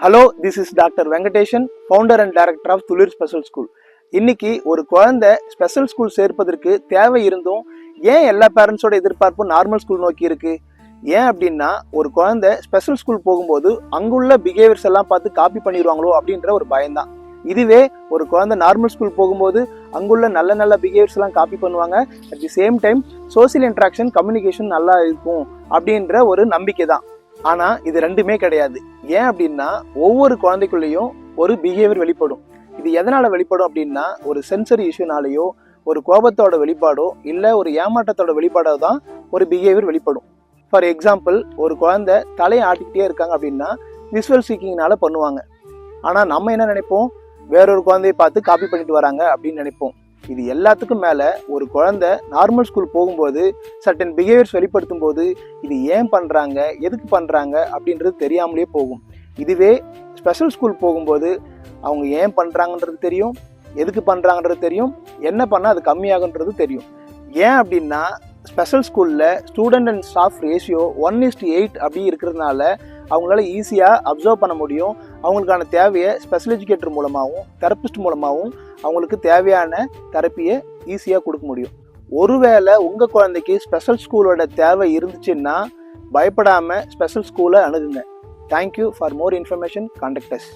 Hello, this is doctor Venkatesan, founder and director of Thulir special school. இன்னைக்கு ஒரு குழந்தை special school சேர்ப்பதற்கு தேவை இருந்தும் ஏன் எல்லா பேரண்ட்ஸோட எதிர்பார்ப்பும் நார்மல் ஸ்கூல் நோக்கி இருக்கு? ஏன் அப்படின்னா, ஒரு குழந்தை ஸ்பெஷல் ஸ்கூல் போகும்போது அங்குள்ள பிஹேவியர்ஸ் எல்லாம் பார்த்து காப்பி பண்ணிடுவாங்களோ அப்படின்ற ஒரு பயம்தான். இதுவே ஒரு குழந்தை நார்மல் ஸ்கூல் போகும்போது அங்குள்ள நல்ல நல்ல பிஹேவியர்ஸ் எல்லாம் காப்பி பண்ணுவாங்க. At the same time social interaction, communication நல்லா இருக்கும் அப்படின்ற ஒரு நம்பிக்கை தான். ஆனா இது ரெண்டுமே கிடையாது. ஏன் அப்படின்னா, ஒவ்வொரு குழந்தைக்குள்ளேயும் ஒரு பிஹேவியர் வெளிப்படும். இது எதனால வெளிப்படும் அப்படின்னா, ஒரு சென்சரி இஷ்யூனாலேயோ, ஒரு கோபத்தோட வெளிப்பாடோ, இல்ல ஒரு ஏமாற்றத்தோட வெளிப்பாடோ தான் ஒரு பிஹேவியர் வெளிப்படும். ஃபார் எக்ஸாம்பிள், ஒரு குழந்தை தலையை ஆட்டிக்கிட்டே இருக்காங்க அப்படின்னா விஷுவல் சீக்கிங்னால பண்ணுவாங்க. ஆனா நம்ம என்ன நினைப்போம், வேறொரு குழந்தையை பார்த்து காப்பி பண்ணிட்டு வராங்க அப்படின்னு நினைப்போம். இது எல்லாத்துக்கும் மேல ஒரு குழந்தை நார்மல் ஸ்கூல் போகும்போது சர்டன் பிஹேவியர்ஸ் வெளிப்படுத்தும் போது இது ஏன் பண்றாங்க, எதுக்கு பண்றாங்க அப்படின்றது தெரியாமலே போகும். இதுவே ஸ்பெஷல் ஸ்கூல் போகும்போது அவங்க ஏன் பண்றாங்கன்றது தெரியும், எதுக்கு பண்றாங்கன்றது தெரியும், என்ன பண்ணால் அது கம்மியாகுன்றது தெரியும். ஏன் அப்படின்னா, ஸ்பெஷல் ஸ்கூலில் ஸ்டூடெண்ட் அண்ட் ஸ்டாஃப் ரேஷியோ 1:8 அப்படி இருக்கிறதுனால அவங்களால ஈஸியாக அப்சர்வ் பண்ண முடியும். அவங்களுக்கான தேவையை ஸ்பெஷல் எஜுகேட்டர் மூலமாகவும் தெரப்பிஸ்ட் மூலமாகவும் அவங்களுக்கு தேவையான தெரப்பியை ஈஸியாக கொடுக்க முடியும். ஒருவேளை உங்கள் குழந்தைக்கு ஸ்பெஷல் ஸ்கூலோட தேவை இருந்துச்சுன்னா பயப்படாமல் ஸ்பெஷல் ஸ்கூலை அணுகுங்க. Thank you. For more information contact as.